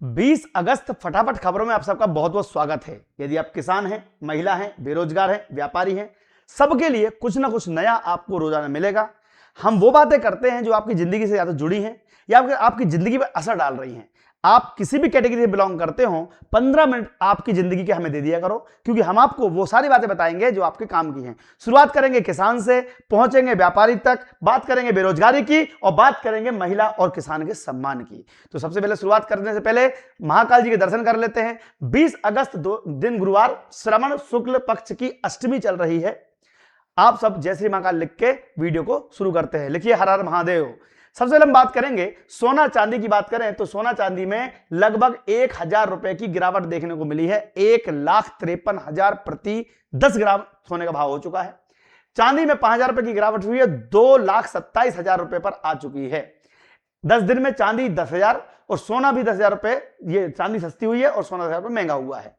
20 अगस्त फटाफट खबरों में आप सबका बहुत बहुत स्वागत है। यदि आप किसान हैं, महिला हैं, बेरोजगार हैं, व्यापारी हैं, सबके लिए कुछ ना कुछ नया आपको रोजाना मिलेगा। हम वो बातें करते हैं जो आपकी जिंदगी से या तो जुड़ी हैं या आपकी जिंदगी पर असर डाल रही हैं। आप किसी भी कैटेगरी से बिलोंग करते हो, 15 मिनट आपकी जिंदगी के हमें दे दिया करो, क्योंकि हम आपको वो सारी बातें बताएंगे जो आपके काम की हैं। शुरुआत करेंगे किसान से, पहुंचेंगे व्यापारी तक, बात करेंगे बेरोजगारी की और बात करेंगे महिला और किसान के सम्मान की। तो सबसे पहले शुरुआत करने से पहले महाकाल जी के दर्शन कर लेते हैं। 20 अगस्त दिन गुरुवार, श्रवण शुक्ल पक्ष की अष्टमी चल रही है। आप सब जय श्री महाकाल लिख के वीडियो को शुरू करते हैं। लिखिए हर हर महादेव। सबसे पहले हम बात करेंगे सोना चांदी की। बात करें तो सोना चांदी में लगभग 1000 रुपए की गिरावट देखने को मिली है। 1,53,000 प्रति 10 ग्राम सोने का भाव हो चुका है। चांदी में 5000 रुपए की गिरावट हुई है, 2,27,000 रुपए पर आ चुकी है। 10 दिन में चांदी 10,000 और सोना भी 10,000 रुपए। ये चांदी सस्ती हुई है और सोना 10,000 रुपए महंगा हुआ है।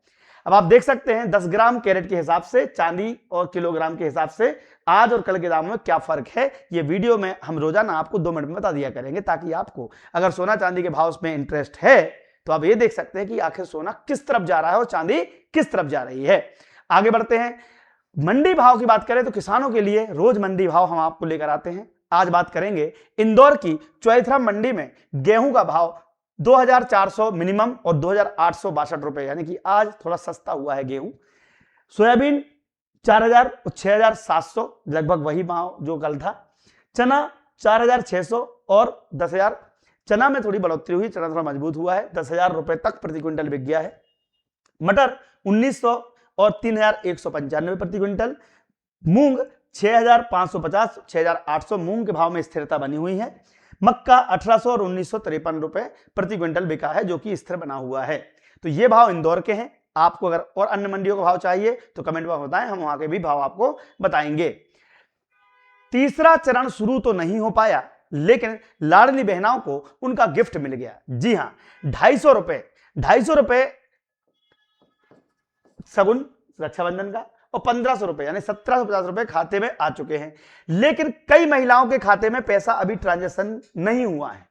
अब आप देख सकते हैं 10 ग्राम कैरेट के हिसाब से चांदी और किलोग्राम के हिसाब से आज और कल के दामों में क्या फर्क है। ये वीडियो में हम रोजाना आपको 2 मिनट में बता दिया करेंगे, ताकि आपको अगर सोना चांदी के भाव में इंटरेस्ट है तो आप ये देख सकते हैं कि आखिर सोना किस तरफ जा रहा है और चांदी किस तरफ जा रही है। आगे बढ़ते हैं। मंडी भाव की बात करें तो किसानों के लिए रोज मंडी भाव हम आपको लेकर आते हैं। आज बात करेंगे इंदौर की चौथरा मंडी में गेहूं का भाव 2,400 मिनिमम और 2,862 रुपए, यानी कि आज थोड़ा सस्ता हुआ है गेहूं। सोयाबीन 4,000 और 6,700, लगभग वही भाव जो कल था। चना 4,600 और 10,000। चना में थोड़ी बढ़ोतरी हुई, चना थोड़ा मजबूत हुआ है, 10,000 रुपए तक प्रति क्विंटल बिक गया है। मटर 1,900 और 3,195 प्रति क्विंटल। मूंग 6,550, 6,800 मूंग के भाव में स्थिरता बनी हुई है। मक्का 1,800 और 1,953 रुपए प्रति क्विंटल बिका है, जो कि स्थिर बना हुआ है। तो ये भाव इंदौर के हैं। आपको अगर और अन्य मंडियों का भाव चाहिए तो कमेंट में बताएं, हम वहां के भी भाव आपको बताएंगे। तीसरा चरण शुरू तो नहीं हो पाया, लेकिन लाडली बहनाओं को उनका गिफ्ट मिल गया। जी हां, 250 रुपए सगुन रक्षाबंधन का और 1,500 रुपए यानी 1,750 रुपए खाते में आ चुके हैं। लेकिन कई महिलाओं के खाते में पैसा अभी ट्रांजैक्शन नहीं हुआ है।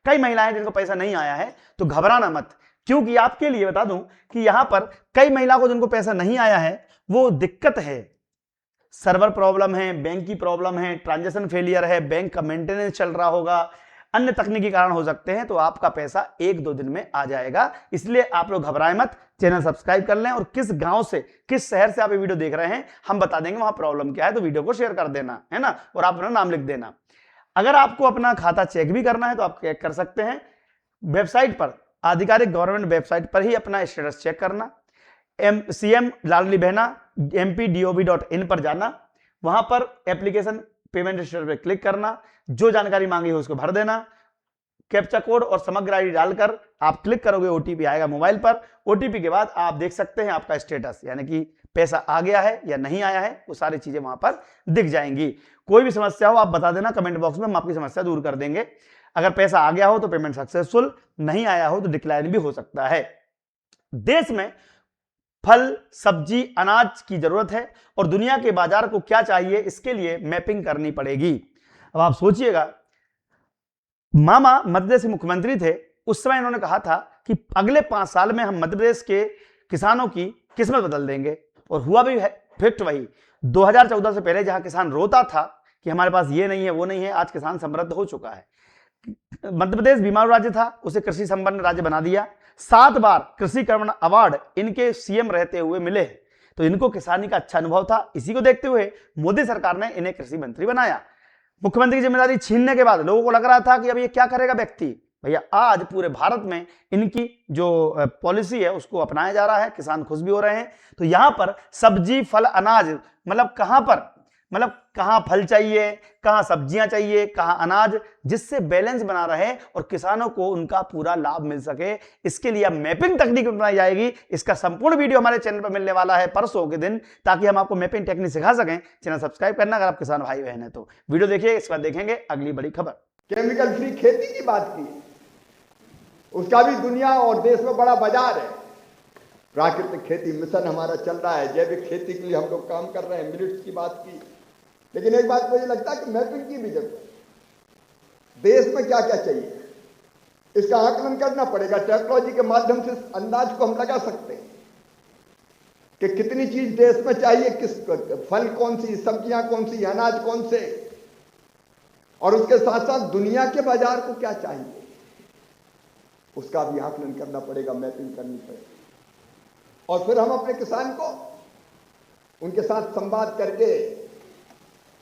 कई महिलाएं जिनको पैसा नहीं आया है तो घबराना मत, क्योंकि आपके लिए बता दूं कि यहां पर कई महिलाओं को जिनको पैसा नहीं आया है वो दिक्कत है, सर्वर प्रॉब्लम है, बैंक की प्रॉब्लम है, ट्रांजैक्शन फेलियर है, बैंक का मेंटेनेंस चल रहा होगा, अन्य तकनीकी कारण हो सकते हैं। तो आपका पैसा 1-2 दिन में आ जाएगा। इसलिए आप लोग घबराएं मत, चैनल सब्सक्राइब कर लें और किस गांव से, किस शहर से आप ये वीडियो देख रहे हैं हम बता देंगे, वहां प्रॉब्लम क्या है। तो वीडियो को शेयर कर देना है ना, और आप अपना नाम लिख देना। अगर आपको अपना खाता चेक भी करना है तो आप चेक कर सकते हैं। वेबसाइट पर, आधिकारिक गवर्नमेंट वेबसाइट पर ही अपना स्टेटस चेक करना। CM लाडली बहना mpdob.in पर जाना, वहां पर एप्लीकेशन पेमेंट स्टेटस पर क्लिक करना, जो जानकारी मांगी हो उसको भर देना, कैप्चा कोड और समग्र आईडी डालकर आप क्लिक करोगे, ओटीपी आएगा मोबाइल पर। ओटीपी के बाद आप देख सकते हैं आपका स्टेटस, यानी कि पैसा आ गया है या नहीं आया है, वो सारी चीजें वहां पर दिख जाएंगी। कोई भी समस्या हो आप बता देना कमेंट बॉक्स में, हम आपकी समस्या दूर कर देंगे। अगर पैसा आ गया हो तो पेमेंट सक्सेसफुल, नहीं आया हो तो डिक्लाइन भी हो सकता है। देश में फल, सब्जी, अनाज की जरूरत है और दुनिया के बाजार को क्या चाहिए, इसके लिए मैपिंग करनी पड़ेगी। अब आप सोचिएगा, मामा मध्य प्रदेश के मुख्यमंत्री थे, उस समय इन्होंने कहा था कि अगले 5 साल में हम मध्य प्रदेश के किसानों की किस्मत बदल देंगे, और हुआ भी है। फिर वही 2014 से पहले जहां किसान रोता था कि हमारे पास ये नहीं है वो नहीं है, आज किसान समृद्ध हो चुका है। मध्य प्रदेश बीमारू राज्य था, उसे कृषि संपन्न राज्य बना दिया। 7 बार कृषि कर्मण अवार्ड इनके सीएम रहते हुए मिले, तो इनको किसानी का अच्छा अनुभव था। इसी को देखते हुए मोदी सरकार ने इन्हें कृषि मंत्री बनाया। मुख्यमंत्री की जिम्मेदारी छीनने के बाद लोगों को लग रहा था कि अब ये क्या करेगा व्यक्ति। भैया आज पूरे भारत में इनकी जो पॉलिसी है उसको अपनाया जा रहा है, किसान खुश भी हो रहे हैं। तो यहां पर सब्जी, फल, अनाज, मतलब कहां फल चाहिए, कहां सब्जियां चाहिए, कहां अनाज, जिससे बैलेंस बना रहे और किसानों को उनका पूरा लाभ मिल सके। इसके लिए मैपिंग तकनीक बनाई जाएगी। इसका संपूर्ण वीडियो हमारे चैनल पर मिलने वाला है परसों के दिन, ताकि हम आपको मैपिंग टेक्निक सिखा सकें। चैनल सब्सक्राइब करना अगर आप किसान भाई बहन है तो। वीडियो देखिए, इसके बाद देखेंगे अगली बड़ी खबर। केमिकल फ्री खेती की बात की, उसका भी दुनिया और देश में बड़ा बाजार है। प्राकृतिक खेती मिशन हमारा चल रहा है, जैविक खेती के लिए हम लोग काम कर रहे हैं, मिलेट्स की बात की। लेकिन एक बात मुझे लगता है कि मैपिंग की भी जरूरत है। देश में क्या क्या चाहिए, इसका आकलन करना पड़ेगा। टेक्नोलॉजी के माध्यम से इस अंदाज को हम लगा सकते हैं कि कितनी चीज देश में चाहिए, किस फल कौन सी, सब्जियां कौन सी, अनाज कौन से, और उसके साथ साथ दुनिया के बाजार को क्या चाहिए, उसका भी आकलन करना पड़ेगा, मैपिंग करनी पड़ेगी। और फिर हम अपने किसान को उनके साथ संवाद करके,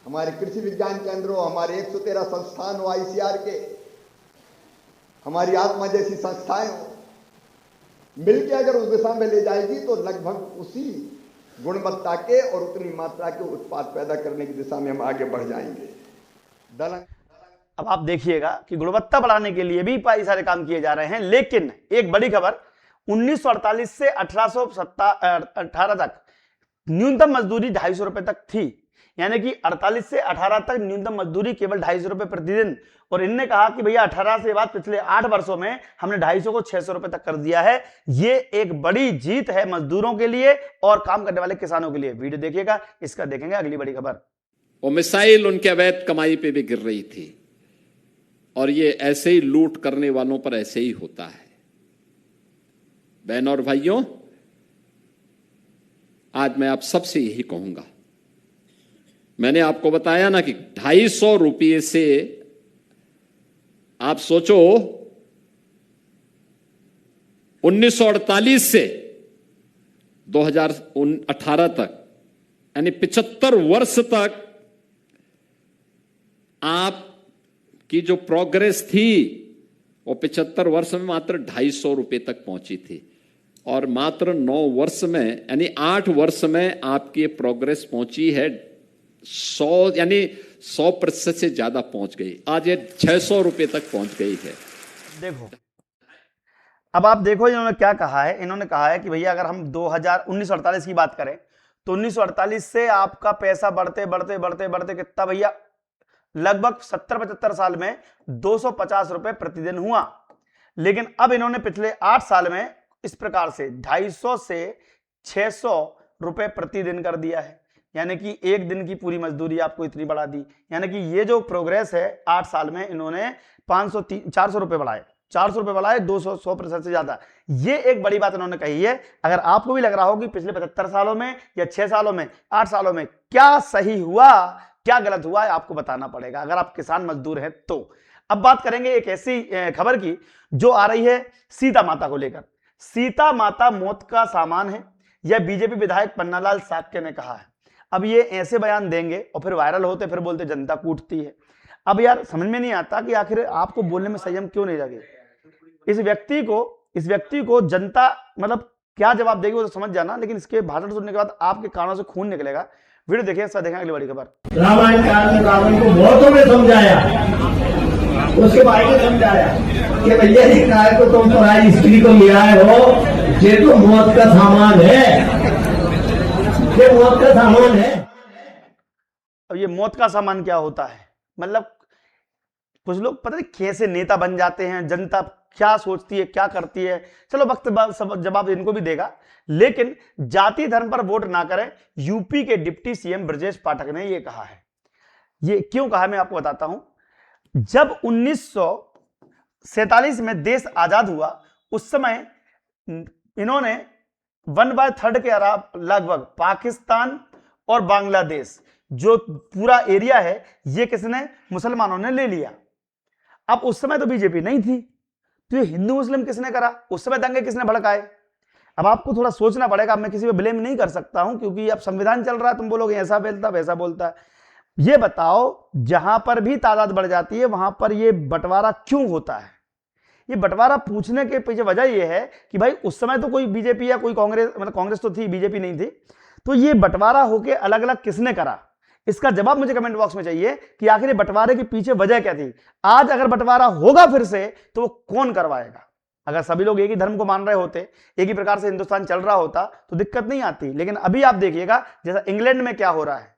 हमारे कृषि विज्ञान केंद्रों, हमारे 113 संस्थान हो ICR के, हमारी आत्मा जैसी संस्थाएं हो, मिलकर अगर उस दिशा में ले जाएगी तो लगभग उसी गुणवत्ता के और उतनी मात्रा के उत्पाद पैदा करने की दिशा में हम आगे बढ़ जाएंगे। अब आप देखिएगा कि गुणवत्ता बढ़ाने के लिए भी कई सारे काम किए जा रहे हैं, लेकिन एक बड़ी खबर, 1948 से 1818 तक न्यूनतम मजदूरी 250 रुपए तक थी, यानी कि 48 से 18 तक न्यूनतम मजदूरी केवल 250 रुपए प्रतिदिन। और इनने कहा कि भैया 18 से बाद पिछले 8 वर्षों में हमने 250 को 600 रुपए तक कर दिया है। ये एक बड़ी जीत है मजदूरों के लिए और काम करने वाले किसानों के लिए। वीडियो देखिएगा, इसका देखेंगे अगली बड़ी खबर। वो मिसाइल उनके अवैध कमाई पे भी गिर रही थी, और ये ऐसे ही लूट करने वालों पर ऐसे ही होता है। बहनों और भाइयों, आज मैं आप सबसे यही कहूंगा, मैंने आपको बताया ना कि 250 रुपये से आप सोचो 1948 से 2018 तक, यानी 75 वर्ष तक आपकी जो प्रोग्रेस थी वो 75 वर्ष में मात्र 250 रुपये तक पहुंची थी, और मात्र 9 वर्ष में यानी 8 वर्ष में आपकी प्रोग्रेस पहुंची है 100, यानी 100% से ज्यादा पहुंच गई। आज ये 600 रुपये तक पहुंच गई है। देखो, अब आप देखो इन्होंने क्या कहा है। इन्होंने कहा है कि भैया अगर हम 1948 की बात करें तो 1948 से आपका पैसा बढ़ते बढ़ते बढ़ते बढ़ते कितना भैया, लगभग 70-75 साल में 250 रुपए प्रतिदिन हुआ। लेकिन अब इन्होंने पिछले 8 साल में इस प्रकार से 250 से 600 रुपए प्रतिदिन कर दिया है, यानी कि एक दिन की पूरी मजदूरी आपको इतनी बढ़ा दी। यानी कि ये जो प्रोग्रेस है 8 साल में, इन्होंने 400 रुपए बढ़ाए, 400 रुपए बढ़ाए, 200% से ज्यादा। ये एक बड़ी बात इन्होंने कही है। अगर आपको भी लग रहा हो कि पिछले 75 सालों में या 6 सालों में, 8 सालों में क्या सही हुआ, क्या गलत हुआ है, आपको बताना पड़ेगा अगर आप किसान मजदूर हैं तो। अब बात करेंगे एक ऐसी खबर की जो आ रही है सीता माता को लेकर। सीता माता मौत का सामान है, यह बीजेपी विधायक पन्नालाल साक्य ने कहा है। अब ये ऐसे बयान देंगे और फिर वायरल होते, फिर बोलते जनता कूटती है। अब यार समझ में नहीं आता कि आखिर आपको बोलने में संयम क्यों नहीं लगे। इस व्यक्ति को जनता मतलब क्या जवाब देगी वो तो समझ जाना, लेकिन इसके भाषण सुनने के बाद आपके कानों से खून निकलेगा। वीडियो देखिए, इसका देखेंगे अगली बड़ी खबर। रामायण काल में रावण को बहुतों ने समझाया, उसके भाई ने समझाया कि भैया जी काय को तुम तुम्हारी स्त्री को ले आए हो, ये तो मौत का सामान है, ये मौत का सामान है। अब ये मौत का सामान क्या होता है, मतलब कुछ लोग पता नहीं कैसे नेता बन जाते हैं, जनता क्या सोचती है क्या करती है। चलो वक्त जवाब इनको भी देगा। लेकिन जाति धर्म पर वोट ना करें, यूपी के डिप्टी सीएम ब्रजेश पाठक ने यह कहा है। ये क्यों कहा मैं आपको बताता हूं। जब 1947 में देश आजाद हुआ, उस समय इन्होंने 1/3 के लगभग पाकिस्तान और बांग्लादेश जो पूरा एरिया है, ये किसने, मुसलमानों ने ले लिया। अब उस समय तो बीजेपी नहीं थी, तो ये हिंदू मुस्लिम किसने करा, उस समय दंगे किसने भड़काए। अब आपको थोड़ा सोचना पड़ेगा। मैं किसी पे ब्लेम नहीं कर सकता हूं, क्योंकि अब संविधान चल रहा है, तुम बोलोगे ऐसा बोलता वैसा बोलता है। ये बताओ, जहां पर भी तादाद बढ़ जाती है वहां पर ये बंटवारा क्यों होता है। ये बंटवारा पूछने के पीछे वजह यह है कि भाई उस समय तो कोई बीजेपी या कोई कांग्रेस, मतलब कांग्रेस तो थी, बीजेपी नहीं थी, तो ये बंटवारा होके अलग अलग किसने करा, इसका जवाब मुझे कमेंट बॉक्स में चाहिए कि आखिर ये बंटवारे के पीछे वजह क्या थी। आज अगर बंटवारा होगा फिर से तो वो कौन करवाएगा। अगर सभी लोग एक ही धर्म को मान रहे होते, एक ही प्रकार से हिंदुस्तान चल रहा होता तो दिक्कत नहीं आती। लेकिन अभी आप देखिएगा जैसा इंग्लैंड में क्या हो रहा है,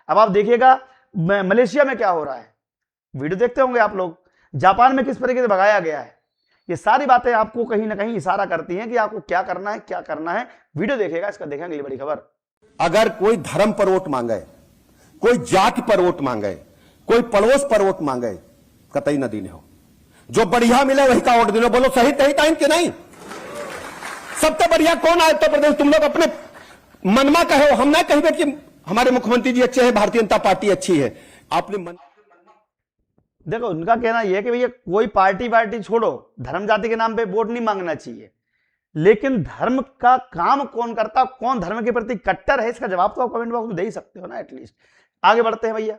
अब आप देखिएगा मलेशिया में क्या हो रहा है, वीडियो देखते होंगे आप लोग, जापान में किस तरीके से भगाया गया है। ये सारी बातें आपको कहीं ना कहीं इशारा करती हैं कि आपको क्या करना है, क्या करना है। वीडियो देखिएगा, इसका देखेंगे अगली बड़ी खबर। अगर कोई धर्म पर वोट मांगे, कोई जाति पर वोट मांगे, कोई पड़ोस पर वोट मांगे, कतई न दीने हो। जो बढ़िया मिले वही का वोट देना। बोलो सही तही टाइम के नहीं। सबसे बढ़िया कौन है उत्तर प्रदेश? तुम लोग अपने मनमा कहो, हम ना कहेंगे कि हमारे मुख्यमंत्री जी अच्छे हैं, भारतीय जनता पार्टी अच्छी है। आपने मन देखो उनका कहना यह है कि भैया कोई पार्टी छोड़ो, धर्म जाति के नाम पे वोट नहीं मांगना चाहिए, लेकिन धर्म का काम कौन करता, कौन धर्म के प्रति कट्टर है, इसका जवाब तो आप कमेंट बॉक्स में दे ही सकते हो ना एटलीस्ट। आगे बढ़ते हैं भैया।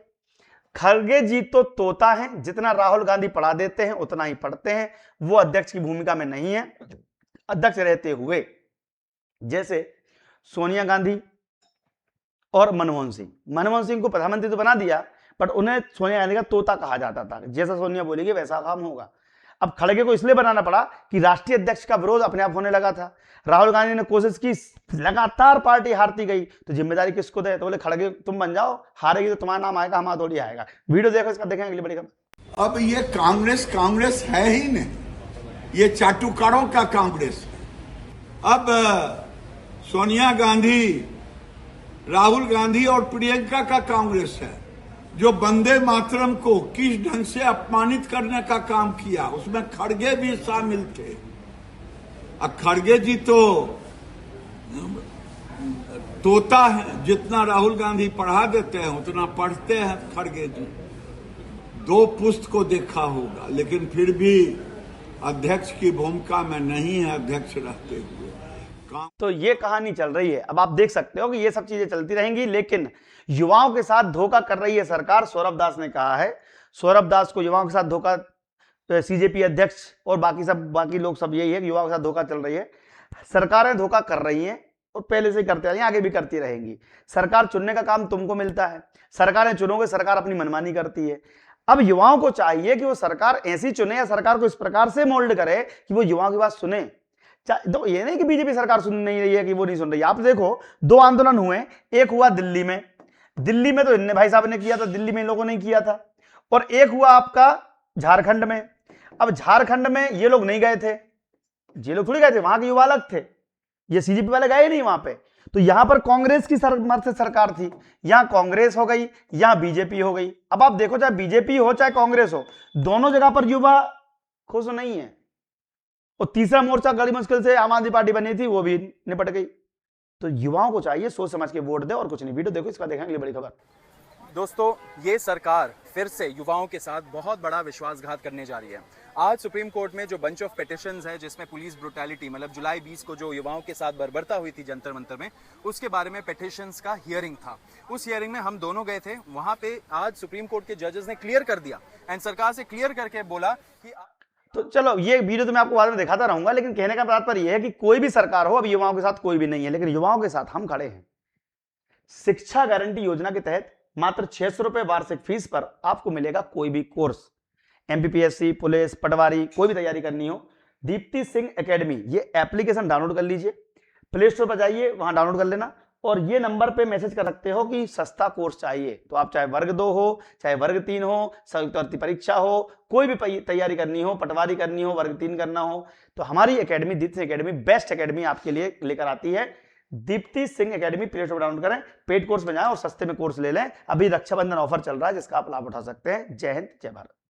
खड़गे जी तो तोता है, जितना राहुल गांधी पढ़ा देते हैं उतना ही पढ़ते हैं, वो अध्यक्ष की भूमिका में नहीं है। अध्यक्ष रहते हुए जैसे सोनिया गांधी और मनमोहन सिंह को प्रधानमंत्री तो बना दिया, बट उन्हें सोनिया गांधी का तोता कहा जाता था, जैसा सोनिया बोलेगी वैसा काम होगा। अब खड़गे को इसलिए बनाना पड़ा कि राष्ट्रीय अध्यक्ष का विरोध अपने आप होने लगा था। राहुल गांधी ने कोशिश की, लगातार पार्टी हारती गई, तो जिम्मेदारी किसको दे? तो बोले खड़गे तुम बन जाओ, हारेगी तो तुम्हारा नाम आएगा, हमारा थोड़ी आएगा। वीडियो देखो इसका, देखें अगली बड़ी खबर। अब ये कांग्रेस है ही नहीं, ये चाटुकारों का कांग्रेस है। अब सोनिया गांधी, राहुल गांधी और प्रियंका का कांग्रेस है, जो वंदे मातरम को किस ढंग से अपमानित करने का काम किया, उसमें खड़गे भी शामिल थे। अब खड़गे जी तो तोता है, जितना राहुल गांधी पढ़ा देते हैं उतना पढ़ते हैं खड़गे जी। 2 पुस्त को देखा होगा, लेकिन फिर भी अध्यक्ष की भूमिका में नहीं है अध्यक्ष रहते हुए। तो ये कहानी चल रही है। अब आप देख सकते हो कि ये सब चीजें चलती रहेंगी, लेकिन युवाओं के साथ धोखा कर रही है सरकार। सौरभ दास ने कहा है, सौरभ दास को युवाओं के साथ धोखा, सीजेपी अध्यक्ष और बाकी लोग सब यही है कि युवाओं के साथ धोखा चल रही है। सरकारें धोखा कर रही हैं और पहले से करते आ रही हैं, आगे भी करती रहेंगी। सरकार चुनने का काम तुमको मिलता है, सरकारें चुनोगे, सरकार अपनी मनमानी करती है। अब युवाओं को चाहिए कि वो सरकार ऐसी चुने या सरकार को इस प्रकार से मोल्ड करे कि वो युवाओं की बात सुने। तो ये नहीं कि बीजेपी सरकार सुन नहीं रही है कि वो नहीं सुन रही है। आप देखो 2 आंदोलन हुए, एक हुआ दिल्ली में तो इन्ने भाई साहब ने किया था, दिल्ली में इन लोगों ने किया था, और एक हुआ आपका झारखंड में। अब झारखंड में ये लोग नहीं गए थे, ये लोग थोड़ी गए थे, वहां के युवा अलग थे, ये सीजेपी वाले गए नहीं वहां पे। तो यहां पर कांग्रेस की सरकार थी, यहां कांग्रेस हो गई, यहां बीजेपी हो गई। अब आप देखो, चाहे बीजेपी हो चाहे कांग्रेस हो, दोनों जगह पर युवा खुश नहीं है। और तीसरा मोर्चा बड़ी मुश्किल से आम आदमी पार्टी बनी थी, वो भी निपट गई। तो युवाओं को चाहिए सोच समझ के वोट दे और कुछ नहीं। वीडियो देखो, इसका देखेंगे बड़ी खबर। दोस्तों, ये सरकार फिर से युवाओं के साथ बहुत बड़ा विश्वासघात करने जा रही है। आज सुप्रीम कोर्ट में जो बंच ऑफ पिटिशंस है, जिसमें पुलिस ब्रुटैलिटी, मतलब जुलाई 20 को जो युवाओं के साथ बर्बरता हुई थी जंतर मंतर में, उसके बारे में पिटिशंस का हियरिंग था। उस हियरिंग में हम दोनों गए थे। वहां पे आज सुप्रीम कोर्ट के जजेस ने क्लियर कर दिया एंड सरकार से क्लियर करके बोला कि तो चलो ये वीडियो तो मैं आपको बाद में दिखाता रहूंगा, लेकिन कहने का तात्पर्य यह है कि कोई भी सरकार हो, अब युवाओं के साथ कोई भी नहीं है, लेकिन युवाओं के साथ हम खड़े हैं। शिक्षा गारंटी योजना के तहत मात्र 600 रुपए वार्षिक फीस पर आपको मिलेगा कोई भी कोर्स। एमपीपीएससी, पुलिस, पटवारी, कोई भी तैयारी करनी हो, दीप्ति सिंह एकेडमी, ये एप्लीकेशन डाउनलोड कर लीजिए, प्ले स्टोर पर जाइए, वहां डाउनलोड कर लेना, और ये नंबर पे मैसेज कर सकते हो कि सस्ता कोर्स चाहिए। तो आप चाहे वर्ग 2 हो, चाहे वर्ग 3 हो, संयुक्त भर्ती परीक्षा हो, कोई भी तैयारी करनी हो, पटवारी करनी हो, वर्ग 3 करना हो, तो हमारी academy Deepti academy best academy आपके लिए लेकर आती है। Deepti Singh academy play store download करें, पेड कोर्स में जाएं और सस्ते में कोर्स ले लें। अभी रक्षाबंधन ऑफर चल रहा है जिसका आप लाभ उठा सकते हैं। जय हिंद, जय भारत।